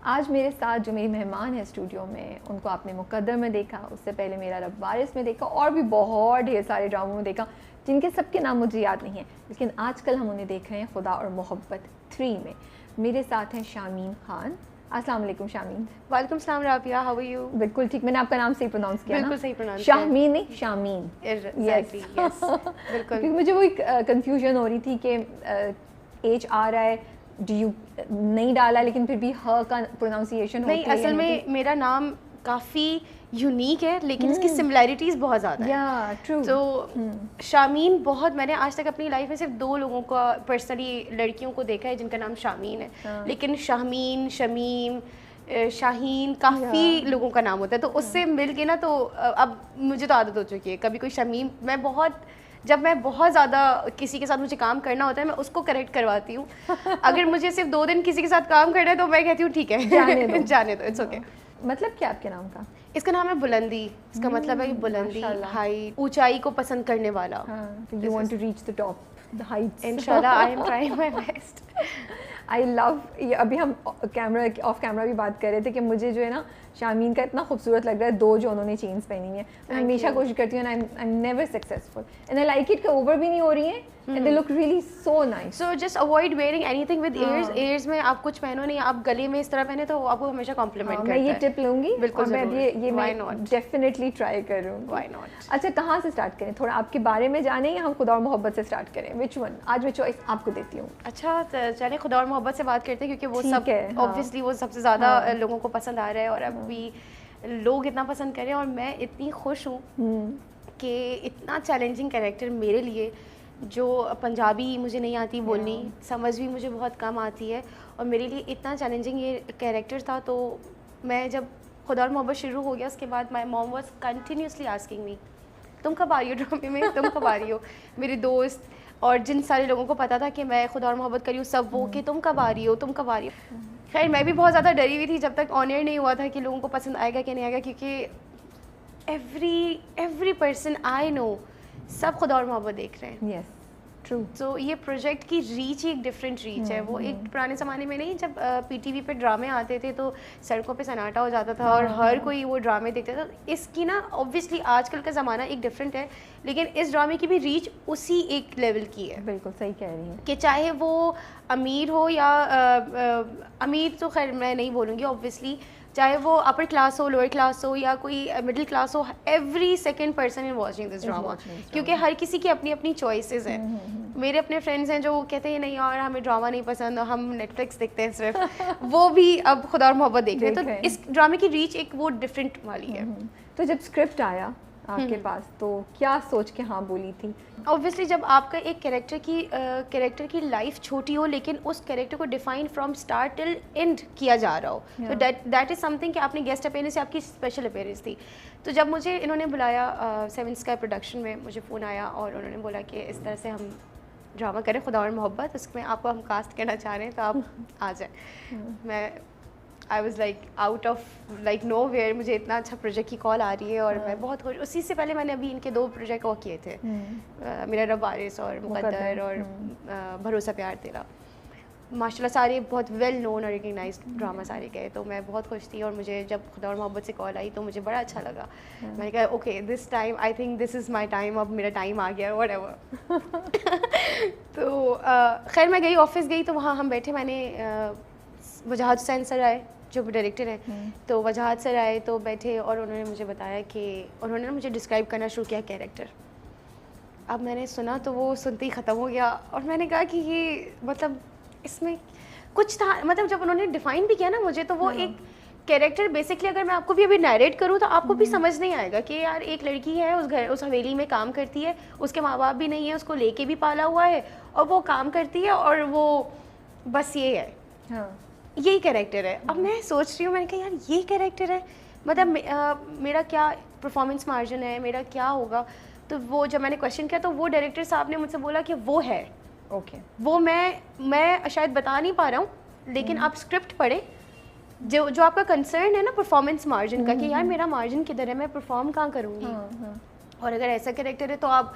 آج میرے ساتھ جو میری مہمان ہے اسٹوڈیو میں، ان کو آپ نے مقدر میں دیکھا، اس سے پہلے میرا رب وارث میں دیکھا، اور بھی بہت ڈھیر سارے ڈراموں میں دیکھا جن کے سب کے نام مجھے یاد نہیں ہیں، لیکن آج کل ہم انہیں دیکھ رہے ہیں خدا اور محبت 3 میں. میرے ساتھ ہیں شامین خان. السلام علیکم شامین. وعلیکم السلام رابعہ، ہاؤ آر یو؟ بالکل ٹھیک، میں نے آپ کا نام صحیح پروناؤنس کیا نا؟ بالکل صحیح پروناؤنس شاہمین نہیں، شامین. ایگزیکٹلی، یس بالکل. کیونکہ مجھے وہی کنفیوژن ہو رہی تھی کہ ایچ آ رہا ہے، ڈی یو نہیں ڈالا، لیکن پھر بھی ہ کا پروناؤنسیشن ہوتی ہے. نہیں، اصل میں میرا نام کافی یونیک ہے لیکن اس کی سملیرٹیز بہت زیادہ ہیں. تو شامین بہت، میں نے آج تک اپنی لائف میں صرف 2 لوگوں کا پرسنلی لڑکیوں کو دیکھا ہے جن کا نام شامین ہے، لیکن شاہمین، شمیم، شاہین کافی لوگوں کا نام ہوتا ہے. تو اس سے مل کے نا، تو اب مجھے تو عادت ہو چکی ہے. کبھی کوئی شمیم، جب میں بہت زیادہ کسی کے ساتھ مجھے کام کرنا ہوتا ہے میں اس کو کریکٹ کرواتی ہوں. اگر مجھے صرف 2 دن کسی کے ساتھ کام کرنا ہے تو میں کہتی ہوں ٹھیک ہے، جانے دو، اٹس اوکے. مطلب کیا آپ کے نام کا؟ اس کا نام ہے بلندی. اس کا مطلب ہے کہ بلندی، ہائی، اونچائی کو پسند کرنے والا. You want to reach the top, the heights. انشاءاللہ I am trying my best. I love یہ. ابھی ہم آف کیمرہ بھی بات کر رہے تھے کہ مجھے جو ہے نا شامین کا اتنا خوبصورت لگ رہا ہے 2 جو انہوں نے چینز پہنی ہیں. میں ہمیشہ کوشش کرتی ہوں and I'm never successful and I like it کہ اوور بھی نہیں ہو رہی ہیں and they look really so nice. So just avoid wearing anything with ears. ears میں آپ کچھ پہنو نہیں، آپ گلے میں اس طرح پہنے تو آپ کو ہمیشہ کمپلیمنٹ کرتا ہے. میں یہ ٹپ لوں گی بالکل، میں یہ میں ڈیفینیٹلی ٹرائی کروں. Why not? اچھا، کہاں سے اسٹارٹ کریں؟ تھوڑا آپ کے بارے میں جانیں یا ہم خدا اور محبت سے اسٹارٹ کریں؟ Which one? آج میں چوائس آپ کو دیتی ہوں. اچھا چلیں خدا اور محبت سے بات کرتے ہیں کیونکہ وہ سب obviously وہ سب سے زیادہ لوگوں کو پسند آ رہا ہے اور اب بھی لوگ اتنا پسند کریں. اور میں اتنی خوش ہوں کہ اتنا چیلنجنگ کیریکٹر میرے لیے، جو پنجابی مجھے نہیں آتی بولنی، سمجھ بھی مجھے بہت کم آتی ہے، اور میرے لیے اتنا چیلنجنگ یہ کیریکٹر تھا. تو میں جب خدا اور محبت شروع ہو گیا اس کے بعد مائی موم واز کنٹینیوسلی آسکنگ می تم کب آ رہی ہو ڈرامے میں، تم کب آ رہی ہو. میرے دوست اور جن سارے لوگوں کو پتا تھا کہ میں خدا اور محبت کری ہوں، سب وہ کہ تم کب آ رہی ہو، تم کب آ رہی ہو. خیر میں بھی بہت زیادہ ڈری ہوئی تھی جب تک آن ایئر نہیں ہوا تھا کہ لوگوں کو پسند آئے گا کہ نہیں آئے گا، کیونکہ ایوری پرسن آئی نو سب خدا اور محبت دیکھ رہے ہیں. یس ٹرو. تو یہ پروجیکٹ کی ریچ ہی ایک ڈفرینٹ ریچ ہے. وہ ایک پرانے زمانے میں نہیں، جب پی ٹی وی پہ ڈرامے آتے تھے تو سڑکوں پہ سناٹا ہو جاتا تھا اور ہر کوئی وہ ڈرامے دیکھتا تھا. اس کی نا اوبویسلی آج کل کا زمانہ ایک ڈفرینٹ ہے، لیکن اس ڈرامے کی بھی ریچ اسی ایک لیول کی ہے. بالکل صحیح کہہ رہی ہیں کہ چاہے وہ امیر ہو یا امیر تو خیر میں نہیں بولوں گی اوبویسلی، چاہے وہ اپر کلاس ہو، لوور کلاس ہو یا کوئی middle class who, every second person is watching this drama. کیونکہ ہر کسی کی اپنی اپنی چوائسیز ہیں. میرے اپنے فرینڈس ہیں جو کہتے ہیں نہیں یار ہمیں ڈراما نہیں پسند، ہم نیٹ فلکس دیکھتے ہیں صرف، وہ بھی اب خدا اور محبت دیکھ رہے ہیں. تو اس ڈرامے کی ریچ ایک وہ ڈفرینٹ والی ہے. تو جب اسکرپٹ آیا آپ کے پاس تو کیا سوچ کے ہاں بولی تھی؟ اوبویسلی جب آپ کا ایک کیریکٹر کی لائف چھوٹی ہو لیکن اس کیریکٹر کو define from start till and کیا جا رہا ہو، تو دیٹ از سم تھنگ کہ آپ نے گیسٹ اپیئرنس سے آپ کی اسپیشل اپیئرنس تھی. تو جب مجھے انہوں نے بلایا 7 اسکائی پروڈکشن میں، مجھے فون آیا اور انہوں نے بولا کہ اس طرح سے ہم ڈرامہ کریں خدا اور محبت، اس میں آپ کو ہم کاسٹ کرنا چاہ رہے ہیں تو آپ آ جائیں. میں I was like out of like know where, مجھے اتنا اچھا پروجیکٹ کی کال آ رہی ہے اور میں بہت خوش. اسی سے پہلے میں نے ابھی ان کے 2 پروجیکٹ اور کیے تھے، میرا رب وارث اور مقدر اور بھروسہ پیار تیرا. ماشاء اللہ سارے بہت ویل نون اور ریکگنائزڈ ڈراما سارے گئے. تو میں بہت خوش تھی اور مجھے جب خدا اور محبت سے کال آئی تو مجھے بڑا اچھا لگا. میں نے کہا okay this time I think this is my time, اب میرا ٹائم آ گیا وٹ ایور. تو خیر میں گئی، آفس گئی تو وہاں ہم بیٹھے، میں نے وجاہت حسین سر آئے جو ڈائریکٹر ہیں، تو وجاہت سر آئے تو بیٹھے اور انہوں نے مجھے بتایا کہ انہوں نے مجھے ڈسکرائب کرنا شروع کیا کیریکٹر. اب میں نے سنا تو وہ سنتے ہی ختم ہو گیا اور میں نے کہا کہ یہ مطلب اس میں کچھ تھا. مطلب جب انہوں نے ڈیفائن بھی کیا نا مجھے، تو وہ ایک کیریکٹر بیسکلی اگر میں آپ کو بھی ابھی نیریٹ کروں تو آپ کو بھی سمجھ نہیں آئے گا کہ یار ایک لڑکی ہے اس حویلی میں کام کرتی ہے، اس کے ماں باپ بھی نہیں ہیں، اس کو لے کے بھی پالا ہوا ہے اور وہ کام کرتی ہے اور وہ بس یہ ہے، یہی کیریکٹر ہے. اب میں سوچ رہی ہوں، میں نے کہا یار یہ کیریکٹر ہے، مطلب میرا کیا پرفارمنس مارجن ہے، میرا کیا ہوگا. تو وہ جب میں نے کویشچن کیا تو وہ ڈائریکٹر صاحب نے مجھ سے بولا کہ وہ ہے اوکے. وہ میں شاید بتا نہیں پا رہا ہوں، لیکن آپ اسکرپٹ پڑھیں، جو آپ کا کنسرن ہے نا پرفارمنس مارجن کا کہ یار میرا مارجن کدھر ہے، میں پرفارم کہاں کروں گی، اور اگر ایسا کیریکٹر ہے تو آپ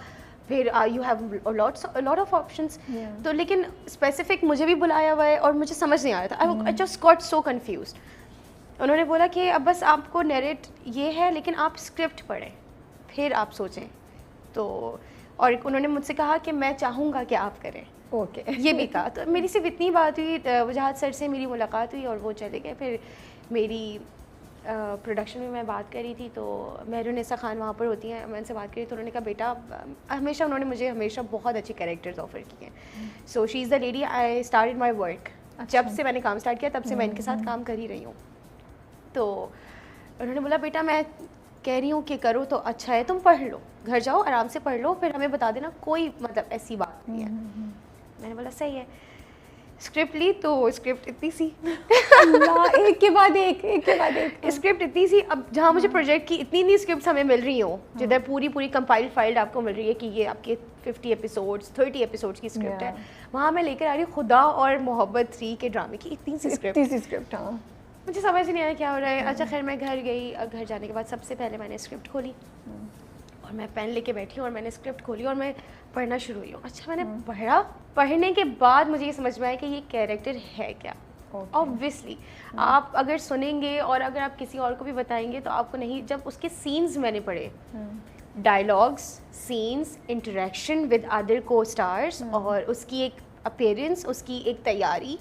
پھر you have lot of options. تو لیکن اسپیسیفک مجھے بھی بلایا ہوا ہے اور مجھے سمجھ نہیں آ رہا تھا. I just got so confused. انہوں نے بولا کہ اب بس آپ کو نیریٹ یہ ہے لیکن آپ اسکرپٹ پڑھیں پھر آپ سوچیں. تو اور انہوں نے مجھ سے کہا کہ میں چاہوں گا کہ آپ کریں. اوکے یہ بھی تھا. تو میری صرف اتنی بات ہوئی, وجاہت سر سے میری ملاقات ہوئی اور وہ چلے گئے. پھر میری پروڈکشن میں بات کری تھی تو مہرونیسا خان وہاں پر ہوتی ہیں, میں ان سے بات کری تو انہوں نے کہا بیٹا ہمیشہ انہوں نے مجھے ہمیشہ بہت اچھے کریکٹرز آفر کیے ہیں. So she is the lady I started my work. جب سے میں نے کام اسٹارٹ کیا تب سے میں ان کے ساتھ کام کر ہی رہی ہوں. تو انہوں نے بولا بیٹا میں کہہ رہی ہوں کہ کرو تو اچھا ہے, تم پڑھ لو, گھر جاؤ آرام سے پڑھ لو, پھر ہمیں بتا دینا, کوئی مطلب ایسی بات نہیں ہے. میں نے بولا صحیح ہے. اسکرپٹ لی تو اسکرپٹ اتنی سی, ایک کے بعد ایک اسکرپٹ اتنی سی. اب جہاں مجھے پروجیکٹ کی اتنی اسکرپٹس ہمیں مل رہی ہوں, جدھر پوری کمپائلڈ فائلڈ آپ کو مل رہی ہے کہ یہ آپ کے 50 ایپیسوڈس 30 ایپیسوڈس کی اسکرپٹ ہے, وہاں میں لے کر آ رہی ہوں خدا اور محبت 3 کے ڈرامے کی اتنی سی اسکرپٹ. مجھے سمجھ نہیں آیا کیا ہو رہا ہے. اچھا خیر میں گھر گئی. گھر جانے کے بعد سب سے پہلے میں نے اسکرپٹ کھولی اور میں پین لے کے بیٹھی ہوں اور میں نے اسکرپٹ کھولی اور میں پڑھنا شروع ہوئی ہوں. اچھا میں نے پڑھا, پڑھنے کے بعد مجھے یہ سمجھ میں آیا کہ یہ کیریکٹر ہے کیا. آبویسلی آپ اگر سنیں گے اور اگر آپ کسی اور کو بھی بتائیں گے تو آپ کو نہیں. جب اس کے سینز میں نے پڑھے, dialogues, sense, interaction with other کو اسٹارس, اور اس کی ایک اپیرنس, اس کی ایک تیاری,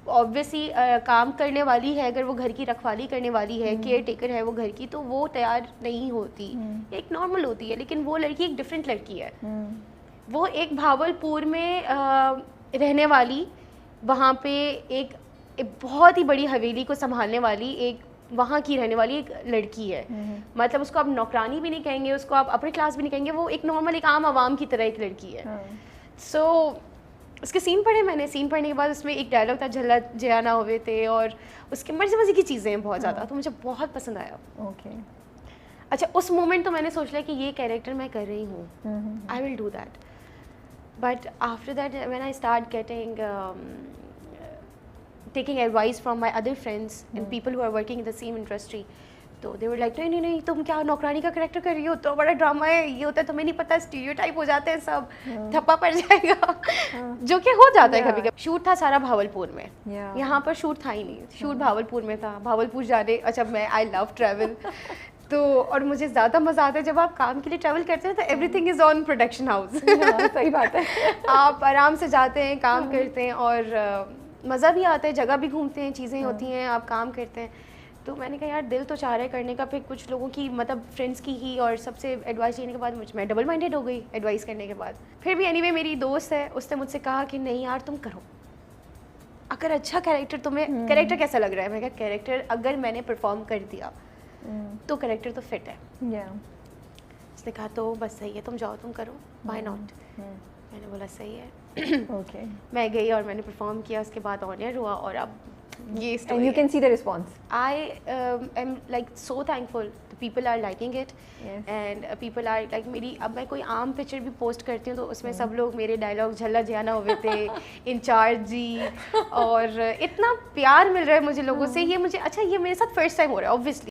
آبویسلی کام کرنے والی ہے, اگر وہ گھر کی رکھوالی کرنے والی ہے, کیئر ٹیکر ہے وہ گھر کی, تو وہ تیار نہیں ہوتی, ایک نارمل ہوتی ہے. لیکن وہ لڑکی ایک ڈفرینٹ لڑکی ہے. وہ ایک بھاولپور میں رہنے والی, وہاں پہ ایک بہت ہی بڑی حویلی کو سنبھالنے والی ایک وہاں کی رہنے والی ایک لڑکی ہے. مطلب اس کو آپ نوکرانی بھی نہیں کہیں گے, اس کو آپ اپر کلاس بھی نہیں کہیں گے, وہ ایک نارمل ایک عام عوام کی طرح ایک لڑکی ہے. سو اس کے سین پڑھے میں نے. سین پڑھنے کے بعد اس میں ایک ڈائلاگ تھا جھلا جیا نہ ہوئے تھے, اور اس کے مزے کی چیزیں ہیں بہت زیادہ, تو مجھے بہت پسند آیا. اوکے اچھا اس مومنٹ تو میں نے سوچ لیا کہ یہ کیریکٹر میں کر رہی ہوں, I will do that. But after that when I start getting taking advice from my other friends and people who are working in the same industry, تو they were like نہیں تم کیا نوکرانی کا کریکٹر کر رہی ہو, تو بڑا ڈرامہ ہے, یہ ہوتا ہے, تمہیں نہیں پتا, اسٹیریوٹائپ ہو جاتے ہیں سب, تھپا پڑ جائے گا, جو کہ ہو جاتا ہے کبھی کبھی. شوٹ تھا سارا بھاولپور میں, یہاں پر شوٹ تھا ہی نہیں, شوٹ بھاولپور میں تھا. بھاولپور جانے, اچھا میں آئی لو ٹریول, تو اور مجھے زیادہ مزہ آتا ہے جب آپ کام کے لیے ٹریول کرتے ہیں تو every thing is on production house. صحیح بات ہے. آپ آرام سے جاتے ہیں, کام کرتے ہیں, اور مزہ بھی آتا ہے, جگہ بھی گھومتے ہیں, چیزیں ہوتی ہیں, آپ کام کرتے ہیں. تو میں نے کہا یار دل تو چاہ رہا ہے کرنے کا. پھر کچھ لوگوں کی مطلب فرینڈس کی ہی اور سب سے ایڈوائس لینے کے بعد میں ڈبل مائنڈیڈ ہو گئی ایڈوائس کرنے کے بعد. پھر بھی اینی وے میری دوست ہے, اس نے مجھ سے کہا کہ نہیں یار تم کرو, اگر اچھا کیریکٹر تمہیں, کیریکٹر کیسا لگ رہا ہے. میں کہا کیریکٹر اگر میں نے پرفارم کر دیا تو کیریکٹر تو فٹ ہے. اس نے کہا تو بس صحیح ہے, تم جاؤ تم کرو, وائی ناٹ. میں نے بولا صحیح ہے. میں گئی اور میں نے پرفارم کیا, اس کے بعد آن ایئر ہوا, اور اب یہ and you can see the response. I am like so thankful. The people are liking it. Yes. And people are like میری, اب میں کوئی عام پکچر بھی پوسٹ کرتی ہوں تو اس میں سب لوگ میرے ڈائلاگ جھلا جانا ہوئے تھے, انچارج جی, اور اتنا پیار مل رہا ہے مجھے لوگوں سے. یہ مجھے اچھا یہ میرے ساتھ فرسٹ ٹائم ہو رہا ہے obviously.